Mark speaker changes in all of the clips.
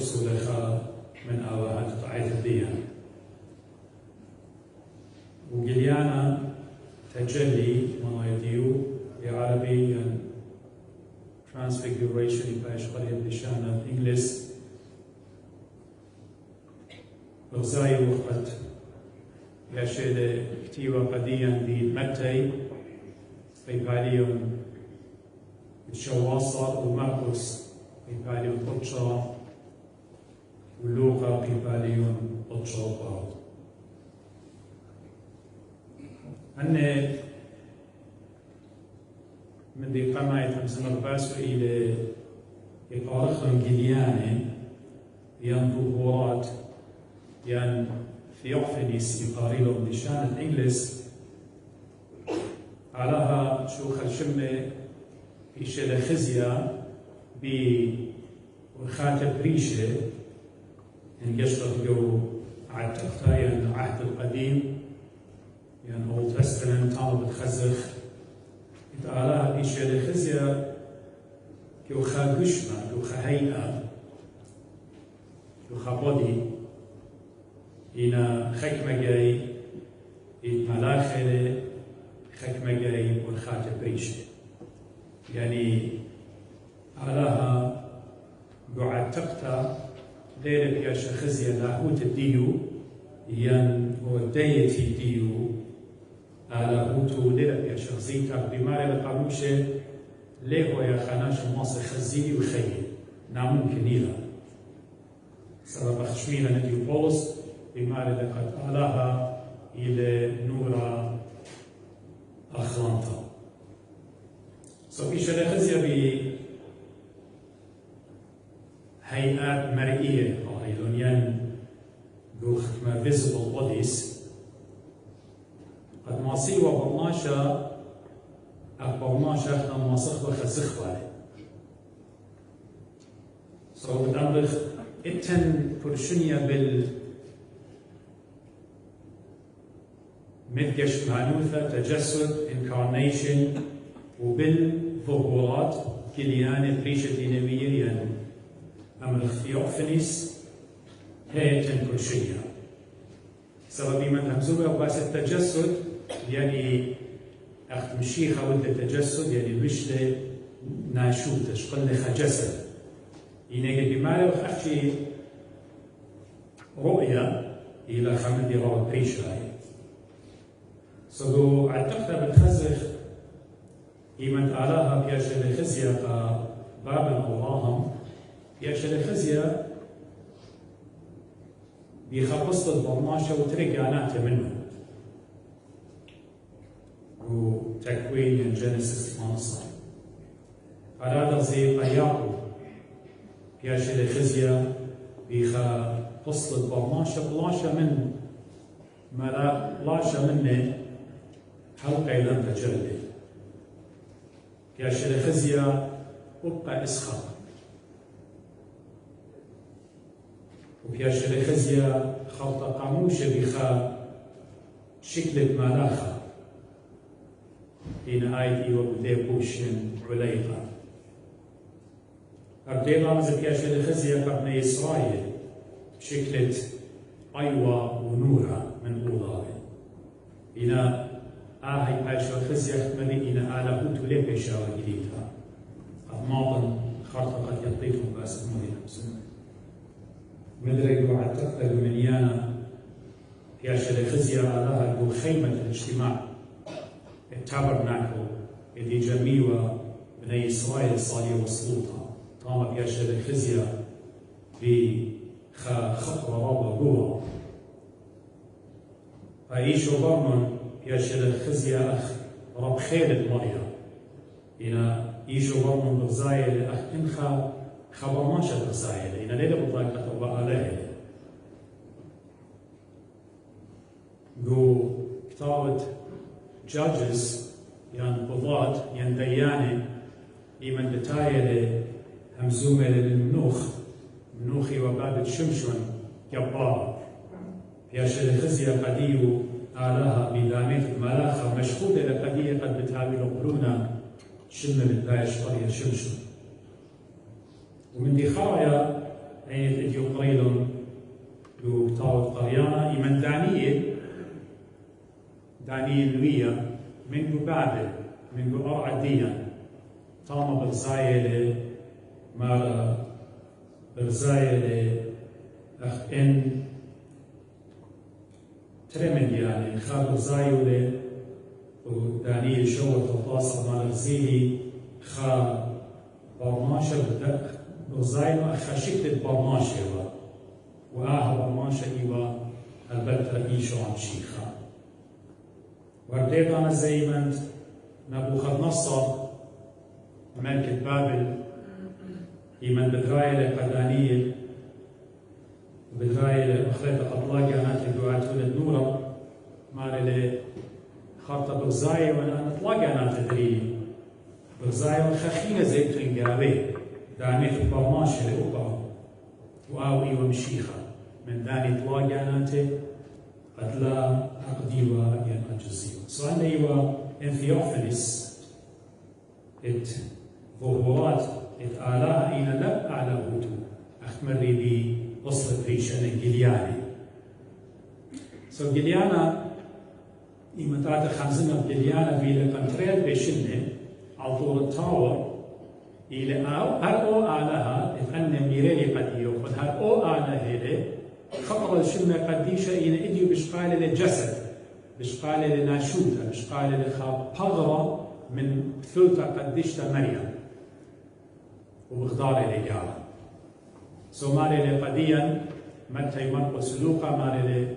Speaker 1: فرصة لخا من أواهات طعيت الديان وقليانا تجلي مايديو بعربي transfiguration باش قرية بشان إنجلس غزاي وقت يشهد كتيبة قديا دي متى في باليون الشواصة ومرقس في باليون قدشة ولوقا في باليون قدشة بعض أن من دي قمعة تمسمر باسو إلى إقارخهم جلياني ظهورات ثيوفيليس يقاريلهم بشان الإنجليز علىها شو خلشمة إيشة خزية بخاتة بريشة إن يشرح جو عتقتا العهد القديم Old Testament طالب تخزخ علىها إيشة خزية كيو خا قشمة كيو خا هيئة كيو خا بودي إنا خكمة جاي ملاخلة خكمة جاي والخاتة بريشة يعني علىها قعد تقطع ليلة بياشا خزية لاهوت الديو هو دايتي ديو لاهوتو ليلة بياشا زيتا بماري لقاموشة ليه هو يا خناش ماصر خزيني وخيي ناممكن إذا سبب خشمينا نديو بولس بماري لقد آلها إلى نورا أخلانتا في شرخزية بهيئات مرئية أو هيلونيان جو ختمة visible bodies قد ماسي وبرناشا أخبرناشا ختم ماسخ وخزخ بالي بدأمرخ إتن برشنيا مدقش معنوثة تجسد incarnation وبالظهورات كليان بريشة نبية أمر ثيوفيليس هي تنكرشية سببي من همزوبة وباس التجسد يعني أخت مشيخة ود التجسد يعني بشلة ناشوتش قلنا جسد ينقل بمالي وخفشي رؤية إلى خمدي روى بريشة صدو اعتقد بتخزخ إيمان آلاها بياشا لخزية باب اللهم بياشا لخزية بيخبصت الضماشة وترقانات منه وتكوين جينيسيس 5 هذا زي قياقو بياشا لخزية بيخبصت الضماشة بلاشا من لاشا منه حلقة لم تجلي بياشا لخزية أبقى إسخاء وبياشا لخزية خلطة قاموشة بخا شكلة ملاخة بين آيدي وبدي بوشن عليقة أبدي رمز بياشا لخزية قبل إسرائيل شكلة أيوة ونورة من أوضاعي إلى هاي باشا خزية مدي إلى آلاهوت ولي بيشا وجديدها قد ماضن خرطة قد يطيفهم باس المدينة بسنة مدرك وعد تقبل منيانا بياشا لخزية آلاها جو خيمة الاجتماع التابرناكل اللي جميوة بني إسرائيل صالي وصلوطها طالما بياشا لخزية بخطوة رابا جوا فايشو برمن بياشا لخزية أخ رب خير مريا إلى إيشو برمن بغزايل أخ إنخا خبرماشا بغزايل إلى ليلة بطاقة طبقة عليه جو كتابة جادجز يعني قضاة يعني ديانة إيمن دتايلة همزومة للمنوخ منوخي وبابة شمشون جبار بياشا لخزية قديو آلها بلاميت الملاخة مشهودة لقدية قد بتهابي لقرونا شمة بالبايش قرية شمشون ومن دي خايا عين إديو قريلون لو تاوت قريانا إيمان دانيل ويا من بابل من أرعديا تاما برزايلة مارا برزايلة أخ إن ترمن يعني خار برزايلة ودانيل شوت وطاصة مال رزيلي خا برماشة برزايلة أخشكت برماشة برماشة إيوا البتة إيشو عن شيخا ورديتنا زيمنت نبوخذ نصر ملكة بابل إيمن بدراية قدانية بدراية أخريت أطلاق أنا تدعى تولد نورا مالي خارطة برزاية وأنا أطلاق أنا تدري برزاية وخخينة زي تنقابي داني في برماشة لأوبا وآوي ومشيخة من داني طلاق أنا قد لا أقديوا ين أجزيوا. سؤال إيوا إن ثيوفيلس ظهورات آلاء إن لا أعلهوتو أخمري بي وصلت ريشة جلياني. جليانا إيمتات خمسين جليانا في الكنتريل بيشنة على طول التاور إلى هر أو آلها إثنى ميري قديو قد هر أو آلها هيلي خطر الشمة قديشة إن إديو بشقالة للجسد بشقالة لناشوتة بشقالة لخبغرة من ثلثة قديشة مريم وبخضارة لجارة مالي لقديا متى يمرق سلوكا مالي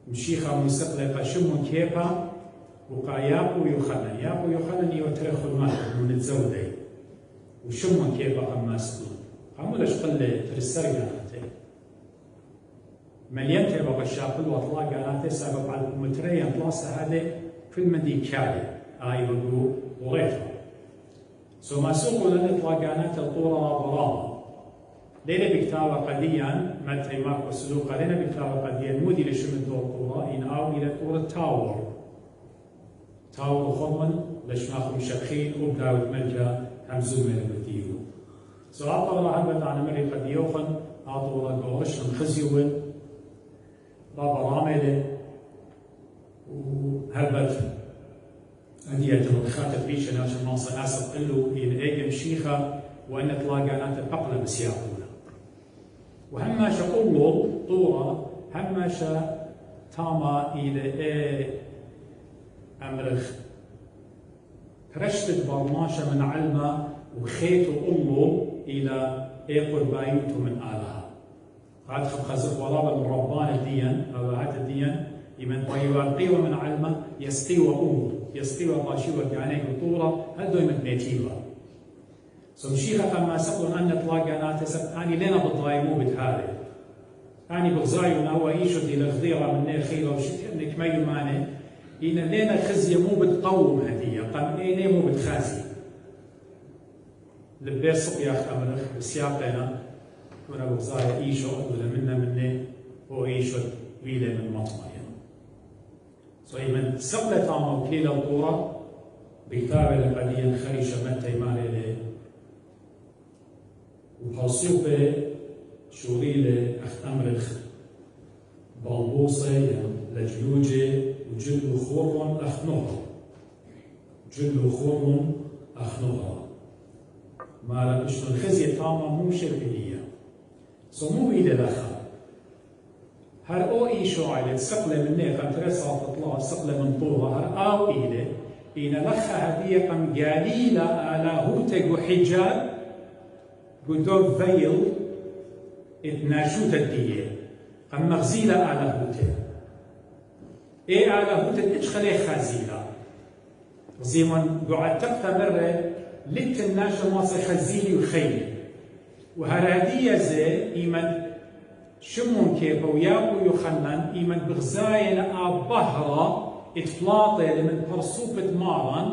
Speaker 1: مشيخة مستقلقة شمو كيبا وقاياقو يخنن يوترخ المال من الزودي وشمو كيبا أما سلوك عمولاش قلة ترسرقنا مليان تبغى الشاقل واطلاق قناته سبب على المترين طلاسة هذه في المدي كالي وقو وغيرها ما سوقوا للإطلاق قناته الطورة ضرامة لينا بكتابة قديا متى ماركو سلوكا لينا بكتابة قديا مودي لشمن دور طورة إن إلى طورة تاور خرمن لشماخ مشاخين وبداوة ملكة همزوم من المديو عطورة عبد عن مري قد يوخن عطورة قوغش خزيون بابا رامله وهربت أندية الخاتم بيش أنا عشان نوصل أسف قلو إن إيجم شيخة وأن تلاقى أنا تبقى بسياقونا وهم شقولو طورة هم شا تاما إلى أمرخ رشد برماشة من علمة وخيتو أمو إلى قربايته من آلها هاد خزق ورابا من ربان الدين أو هات الدين يمن طيوان قيوة من علمة يستيوى أمور يستيوى طاشيوى كعنيك وطورة هدو يمن بيتيوى مشيخة ما سقلن أن تلاقى ناتسب أني لنا بالضايمو بتهاري أني بغزايونا هو إيشو دي الخضيرة من نير خيرة وشتي أنك ما يماني إن لنا خزية مو بتقوم هدية قم إيني مو بتخازي لبير سقيا خمرخ بسياقنا كنا بغزايا إيشو ولا منا مني هو إيشو ويلة من مطمئن من سقلة تاما وكليلة الطورة بكتابة لقديا خريشة متى مالي وحصيوبة شوريلة أخت أمرخ بالبوصة لجلوجة وجلو خورون أخنوها جلو خورون أخنوها ما لقشتو الخزية تاما مو شرقية مو إلى لخا هر أو إيشو على سقلة من نيقا ترسع تطلع سقلة من طورة هر أو إلى لخا هدية قم قليلة على هوتك وحجاب قدو فيل اتناشوت الدية قم مغزيلة على هوتك على هوتك اتخلي خازيلة زيمون قعد تبقى مرة لت الناشا ماصي خزيلي وخيلي وهرادية زي إيمن شمون كيف وياقو يخنن إيمن بغزاين بهرة اتفلاطي لمن برصوبة مارن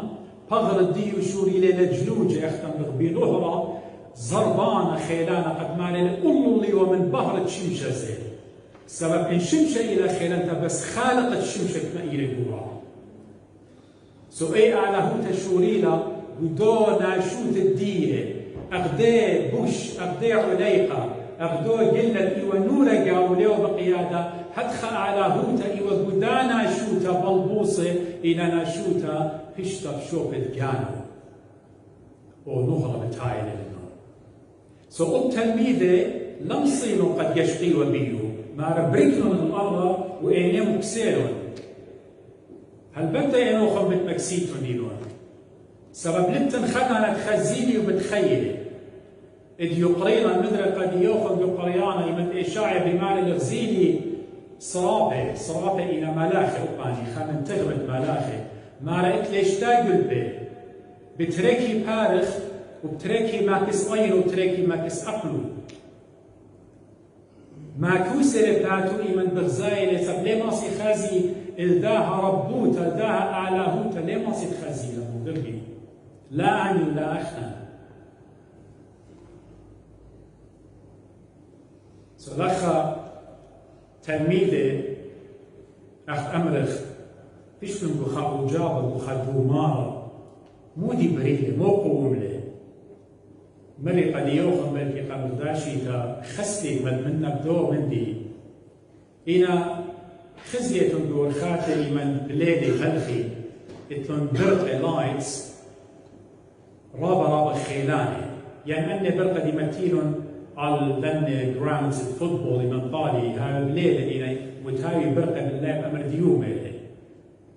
Speaker 1: بغر الديو شوري ليلة جلوجة يختم بغبيلوهرة زربانة خيلانة قد مالي اللي ومن بهرة شمشة زي سبب إن شمشة إلى خيلانتا بس خالقت شمشة ما إلى قوة أي على هوتا شوريلا ودو ناشوت الدية أغدي بوش أغدي عليقة أغدو قلت إيوة نورة قالوا ليو بقيادة هدخ على هوتا إيوة قدانا شوتا بلبوصة إننا شوتا هشتف شوفت كانوا ونهرة بتاعي للنور سو تلميذة لم صينوا قد يشقي وبيو ما ربريكنوا من الأرض وإنهم كسيرون هل بدأ إنو خم بتمكسيتون دينون سبب لبتن خدنا تخزيني وبتخيلي إذ يقرينا المدرة قد يوخم يقريانا يمد إشاعي بمال الغزيلي صرابة إلى ملاخي أقاني خامن تغمد ملاخي ما رأيت ليش تاقل به بتركي بارخ وبتركي ماكس غير وبتركي ماكس أقلو ماكوسر بتاعتو إيمن بغزايلة سب ليه ماسي خازي الداها ربوتا الداها أعلاهوتا ليه ماسي تخزي له قربي لا عني ولا أخنا سلخا تلميذة أخ أمرخ فيش من بخا وجابة بخا دومارة مو دي بريلة مو قوملة مري قد يوخم بلكي قمرداشي تا خسلي منك دو من دي إنا خزية دور خاتري من بلادي خلخي اتلون برقة لايتس رابا خيلاني يعني أني برقة دي متيلون على ذن جراوندز الفوتبول من طالي هاي بلادي إنا وتهاوي برقة باللعب أمر ديوم إلي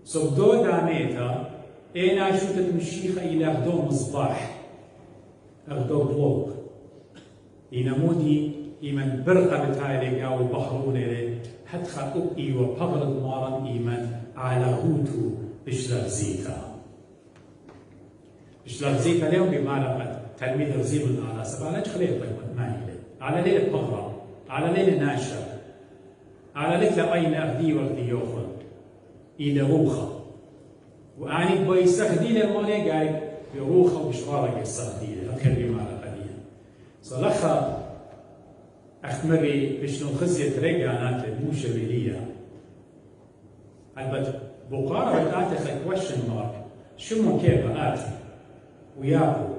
Speaker 1: سو دو دانيتا إنا شوتت مشيخة إلى أخدو مصباح أخدو بلوك إنا مودي إيمن برقة بتاعي أو البحرون إلي هدخل أبقي وبغرد مارن إيمن على هوتو بشلر زيتا بشلر زيتا اليوم بمعنى تلميذ غزير الآلة سبعة خليه طيب ماهيلة على ليلة بغرة على ليلة ناشر على ليلة أين أغدي وأغدي يوخل إلى روخة وأني بيستخدي للمالي قاعد بروخة وبشرارة يستخدي أذكر بمعنى قديم صلخة أختمري بشنو خزية رجعنات مو شبيلية البته بقارة بتاعتي question mark شو كيف آتي وياكو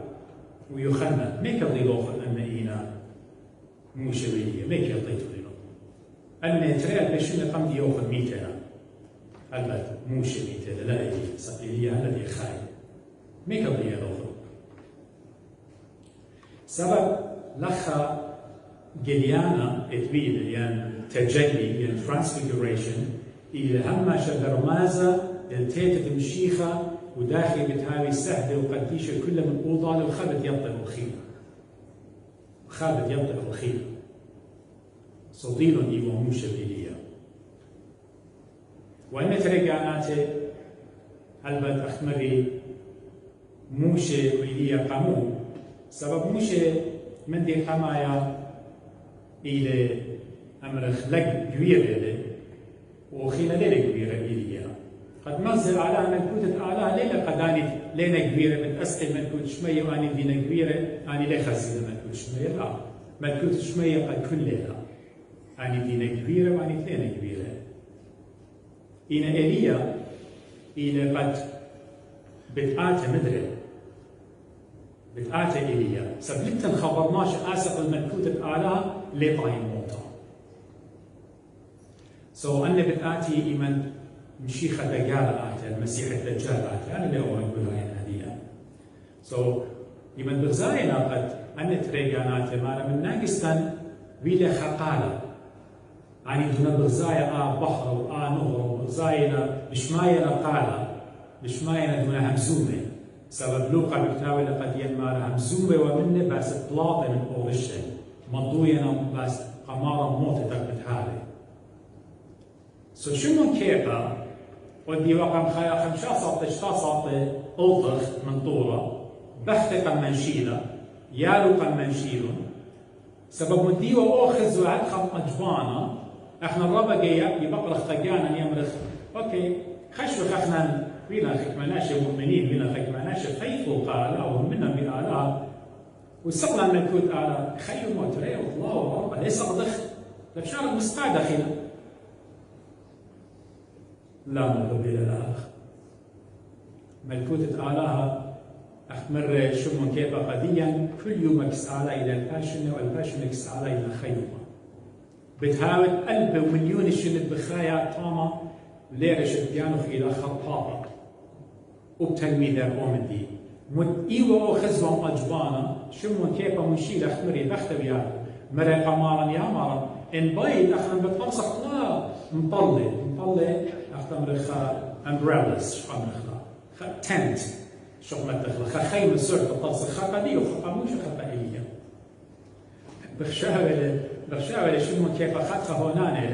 Speaker 1: ويخنى ميك الضيوف أن مو شبيلية ميك الضيوف أن ترى بشنو قم ديوخ ميتنا البته مو شبيلية لا إلي صقيلية الذي خاي ميك الضيوف سبب لخا جليانا اتبيل يعني تجلي يعني ترانسفيجريشن إلى هم شجر مازة التيتة مشيخة وداخل بتهاوي سهلة وقديشة كل من أوضة وخابت ينطق الخير خابت ينطق الخير صديل إيوه مو شبيلية وأن ترجعناتي هلبت أخمري موشة ويلية قامون سبب موشة من دي قمايا إلى أمر خلق كبيرة وخينا ليلة كبيرة إليا قد مغزل على ملكوتة أعلى ليلة قداني ليلة كبيرة متأسقل ملكوت شمية وأني دينا كبيرة أني لا خزينة ملكوت شمية لا ملكوت شمية قد كل ليلة أني دينا كبيرة وأني ليلة كبيرة إن إليا إلى قد بتآتي مدري بتآتي إليا سبلتن خبرناش آسق الملكوتة أعلى لطاين موتا سو أن بتآتي إيمان مشيخة دجال آتي المسيح الدجال آتي أنا اللي أقول هاي الهدية سو إيمان بغزاينا قد أن تريجانات ما من ناقصتن ويلا خقالة يعني دون بغزايا بحر نهر وبغزاينا بشماينا قالة بشماينا دون همزومة سبب لوقا بكتاوي لقد ينمار همزومة ومنه بس طلاطة من أورشة مضوينا بس قمارة موتة بتحالي سو شو من كيفا ودي وقم خيا 5 ساعة ألطخ من طورة بحث قمنشيلة يالو قمنشيلون سبب مدي وأخذ وعد خم أجبانا احنا الرابع جاي يبقرخ تجانا يمرخ اوكي خشوا خخنا بينا خكمناش مؤمنين بينا خكمناش خيفوا قال او منا بآلاء وسقنا الملكوت آلاء خيو موتري الله وربا ليس ضخ لبشار مسقى داخله لا مقبل الآخ ملكوت آلاها أخمر شمون كيف قديا كل يوم على إلى الباشن والباشن على إلى خيمة بتهاود قلب ومليون الشنت بخايا طامة ليرش بيانوخ إلى خطابة وبتلميذ أومدي إيوه خزوم أجبانا شمون كيف مشيل أخمري دخت بيانو مرق مارا يا مارا إن بايد أخنا بتنصح لا مطلة أخنا مرخا umbrellas شو مرخا tent شو مدخل خيمة سرت بتصل خقدي وخقموش خقائية بخشاوة شمون كيف أخذتها هوناني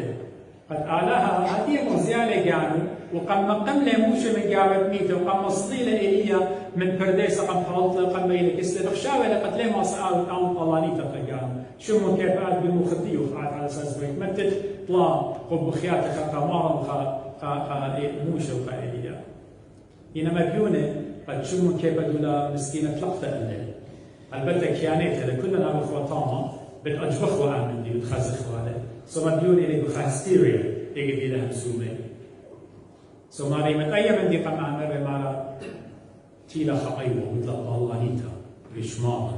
Speaker 1: قد آلها هذه مزيالة كانوا وقم قملة موشة من جابت ميته وقم مصليلة إليا من برديسة قم حرطلة قم ميلة كسلة بخشاوة لقد ليه ما سألوا تعاون طلانيتا قيام شمون كيف قاعد بالمخدي وقعد على أساس بيت متت طلع قب بخياتة خا مارا موشة وقائلية إنما بيونة قد شمون كيف دولا مسكينة لقطة الليل البتة كيانيتها لكلنا بخوة طامة بتأجبخوا عن دي بتخزخوا عليه سو مديون إلي بخاستيريا يجب إلى همسومة سو ماري متأيّا من دي قم عمر مارا تيلا خقيوة مطلق الله نيتا رشماما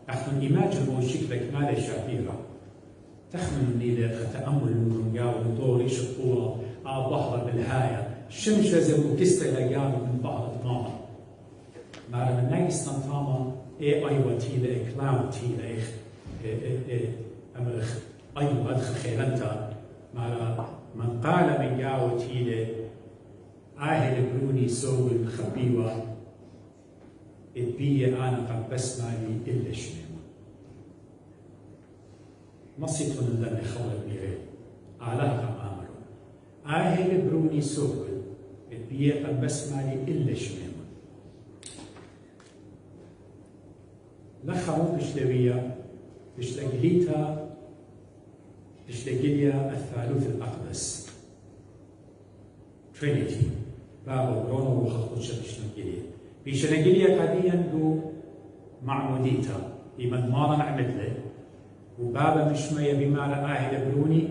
Speaker 1: أخذن إيماجن هو شكلك مالي شابيرا تخمن نيلة تأمل نونجاو ندوري شطورة بحر بالهاية شمشة زي مكستة لقاو من بحر طاما مارا من ناقص نطاما أيوة تيلا كلاو تيلا أمرخ أيوة أدخل خيرنتا مارا من قال من جاو تيلا آهل بروني سوي الخبيوة البيئة أنا قد بسمع لي إلا شنو نصيت من ذنب خولة بيغير أعلاها قم آمرون آهل بروني سوي البيئة قد بسمع لي إلا شنو لخمو بشلوية بشلقليتا بشلقليا الثالوث الأقدس ترينيتي بابا برونو وخطوشة بشلقليا بشلقليا قديا دو معموديتا إيمان مارا نعمت له وبابا مشمية بمارا آهل بروني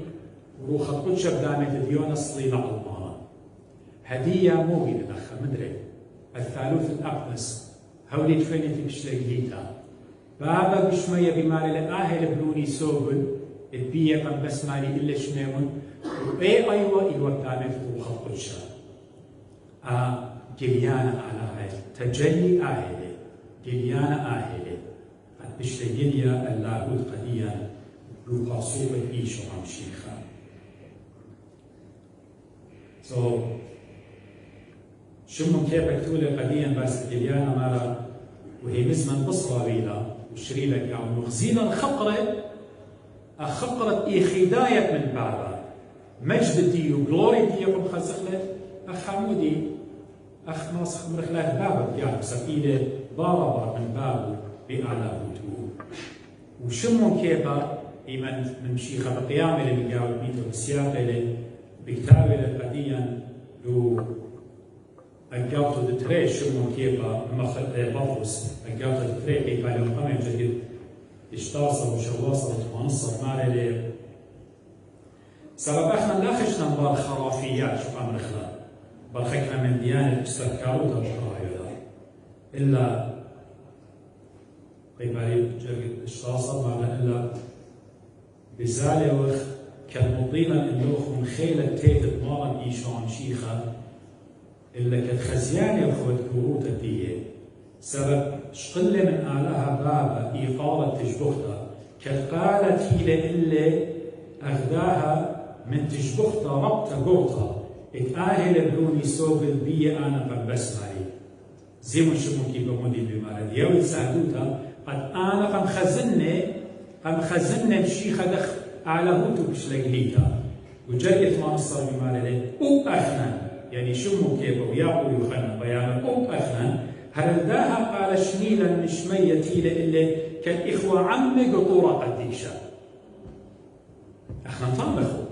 Speaker 1: وخطوشة بدامت ديونا صليلة المارا هدية موجودة دخل مدري الثالوث الأقدس هولي ترينيتي بشلقليتا بابا بشمية بمارا لآهل بروني سوبل البيئة قم بسمالي إلا شنيمون وإيه أيوة الوقت دامت وخطوشة جليانا على هاي تجلي آهلة جليانا آهلة قد بشتجليا اللاهوت قديا لوقا صوبة إيشو عم شيخا شمو كيف اكتولي قديا بس جليانا مارا وهي مزمن بصرة بيلا وشريلك يعني مخزينا الخقرة أخقرت خداية من بابا مجد دي وغلوري دي يقوم خزخلة أخامودي أخ ناصخ مرخلات بابا يعني سقيلة باربا من بابو بأعلى بوتو وشمون كيبا إيمان من شيخة بقيامة اللي بيقاول بيتو بسياقة اللي بكتابة لقديا لو أجابتو دتري شمون كيبا مخل بطرس أجابتو دتري كيبا لو قمم جديد اشتاصر وشواصر وتمنصر مالي ليه سبب احنا لا خشنا نبار خرافيات شو قام رخلا برخكنا من ديانة استذكارو تبقى إلا قيبالي اشتاصر مالا إلا بزالي وخ كالمطينا اللوخ من خيلة تيت مارا إيشان شيخة إلا كالخزياني وخوت كروت الدية سبب شقلة من آلها بابا إيقالة تجبختها كالقالة تيلة إلا أغداها من تجبختها ربطة قوطها اتآهل بروني سوق البيئة أنا قد بسمعي زي ما شمون كيف بمودي بمارد يوي سعدوتا قد أنا قم خزنة الشيخة دخ على هوتو بشلقليتا وجريت ما نصر بمارد أو أخنا يعني شمون كيف وياقو يخنا بيانا أو أخنا هرداها قال شنيلا مشمية تيلة إلا كالإخوة عمي قطورة قديشة احنا نطبخوا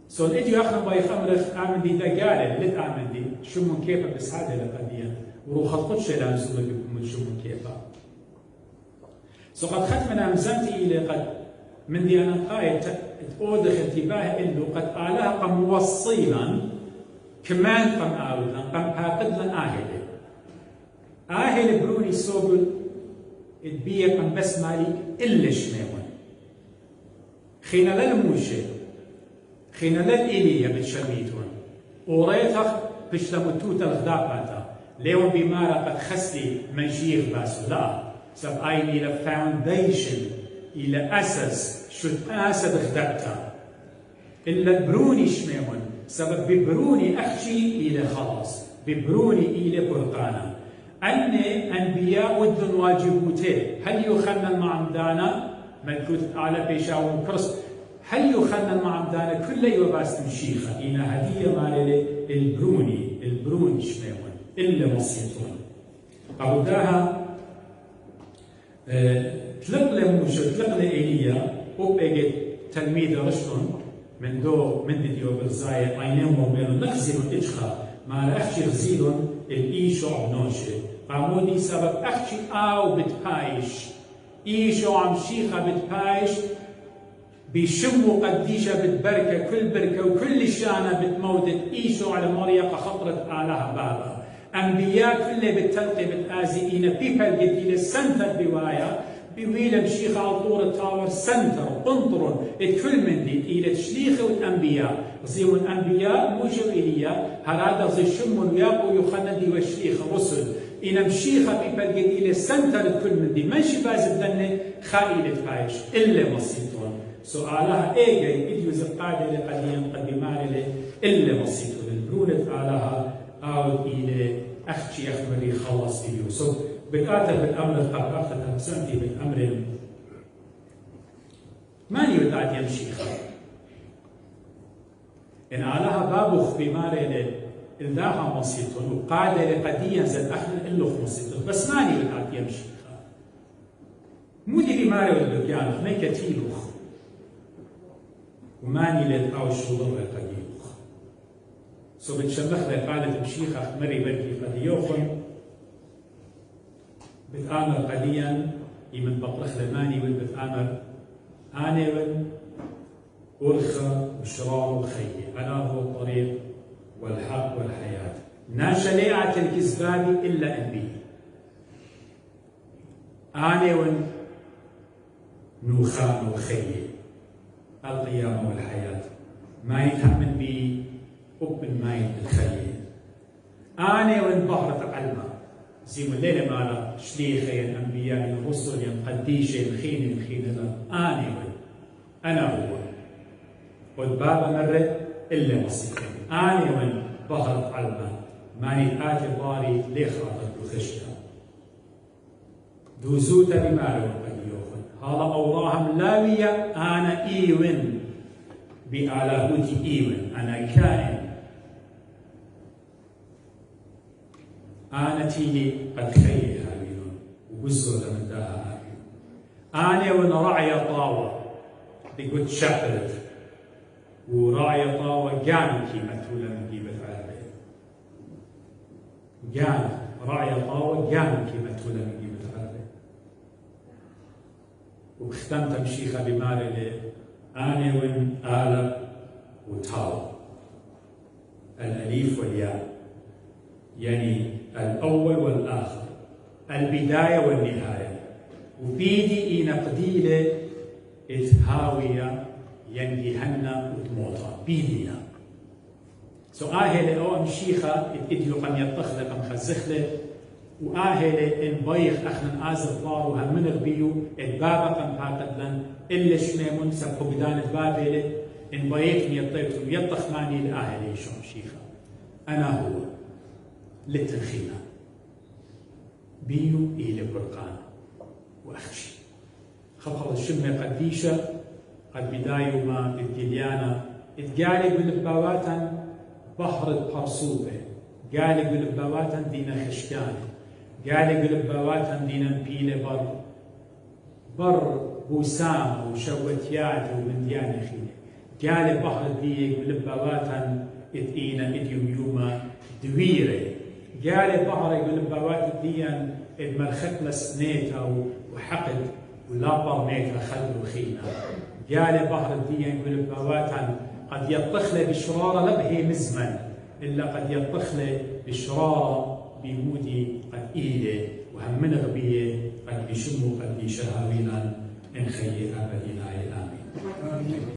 Speaker 1: سول اجيو اخنا باي خمرخ اعمل دي دقالة لت اعمل دي شمون كيفا بس هذا لقديا وروح القدش لان سولك بكم شمون كيفا سو قد ختمنا مزمتي الى قد من دي انا قايد تأودخ انتباه انه قد آلها قم وصيلا كمان قم آولا قم قاقد لن آهله آهل بروني صوب تبيق أن بس مالي إلا شميون خينا للموشي خينا للإلية بتشميتون وريتخ بشلمتوت الغداباتا ليون بمارا قد خسلي منشير باسو لا سب أين إلى فاونديشن إلى أساس شد أسد غدابتا إلا بروني شميون سبب ببروني أخشي إلى خلاص ببروني إلى برقانا أن أنبياء ودن واجبوته هل يخنن مع عمدانا ملكوت على بيشاون كرس هل يخنن مع عمدانا كل يوباس مشيخة إن هدية مالي البروني شميون إلا مصيتون أو داها تلقل موجود تلقل إيليا وبقيت تلميذ رشتون من ديو برزايا عينهم وميلون نخزلون إجخا ما رأخشي غزيلون الإيشو بنوشي قامودي سبب أخشي آو بتبايش إيشو عم شيخة بتبايش بيشموا قديشة بتبركة كل بركة وكل شانة بتمودت إيشو على مريقة خطرت آلها بابا أنبياء كله بتلقي بتآزي إينا بيبال قديلة سنتر بوايا بويلم شيخة على طور التاور سنتر قنطر الكل من دي إلى تشليخ والأنبياء زيو الأنبياء موجب إليا هرادا زي شم وياقو يخندي وشليخ رسل إن مشيخة بيبال قديلة سنتر الكل من دي منشي باز الدنة خائلة فايش إلا مصيطون سؤالها إيجاي إديوز القاعدة لقديم قدمار إلا مصيطون البرونة آلها أو إلى أختي أخبري خلاص في يوسف بكاتب بالأمر قبل سنتي بالأمر ماني ودعت يمشي خير إن علىها بابخ بماري إلداها مصيتون وقاعدة لقديا زد أخن إلو مصيتون بس ماني ودعت يمشي خير مودي بماري والبكيانخ ميكا تيلوخ وماني للقاو الشغل قديوخ سو بتشمخ لقاعدة مشيخة مري بركي قديوخن بتآمر قديا يمن بطرخ لماني والبتآمر آنيون أرخى وشرار وخيي أنا هو الطريق والحق والحياة ناشليعة الكذبان إلا أنبي آنيون نوخان وخيي القيامة والحياة ما يتأمن بي أبن ماين الخيي آنيون بحرة علمة زي ما الليلة مالا شليخي الأنبياء الرسل قديشي الخين أنا هو والبابا مرت إلا مصيحين أنا بهرت علما ماني آتي باري ليخاطر بخشتا دوزوتا بمالو قد يوخن هذا أوضاهم لاوية أنا إيوين بآلاهوتي إيوين أنا كائن أنا تيلي قد خيي هامينون وقزو لمن داها أنا ونرعي طاوة بقد شعبت ورعي طاوة قام كيمته لمن جيبت عربي قام رعي طاوة قام كيمته لمن جيبت عربي وختمت مشيخة بمالي أنا ون آلة وطاوة الأليف والياء يعني الأول والآخر البداية والنهاية وبيدي إنا قديلة إتهاوية ينجيهنا وتموتا بيدينا آهلة أو أمشيخة إديو قم يطخلة قم خزخلة وآهلة إن بايخ أخنا آزر طاروها من ربيو إدبابا قم باتدلن إلا شميمون سبقو بدانة بابلة إن بايخ ميطيبتو يطخ ماني لآهلة شو أمشيخة أنا هو للتنخينة بيو إلى برقان وأخشي خفض الشمة قديشة قد بدايو ما الجليانة اتقالي بلباواتا بحر البرصوبة قالي بلباواتا دينا خشكانة قالي بلباواتا دينا مبيلة بر بوسام وشوتيات ومنديان خينة قالي بحر ديك بلباواتا اتقينا اديوم يوما دويرة قال بحر يقول بوات الديان المرخت لسنيتا وحقد ولا برنيتا خلد وخينا قال بحر الديان يقول بوات قد يطخل بشرارة لبهي مزمن إلا قد يطخل بشرارة بمودي قد إيده من غبية قد بشمو قد بشهاوينا إن خي أبدنا آمين.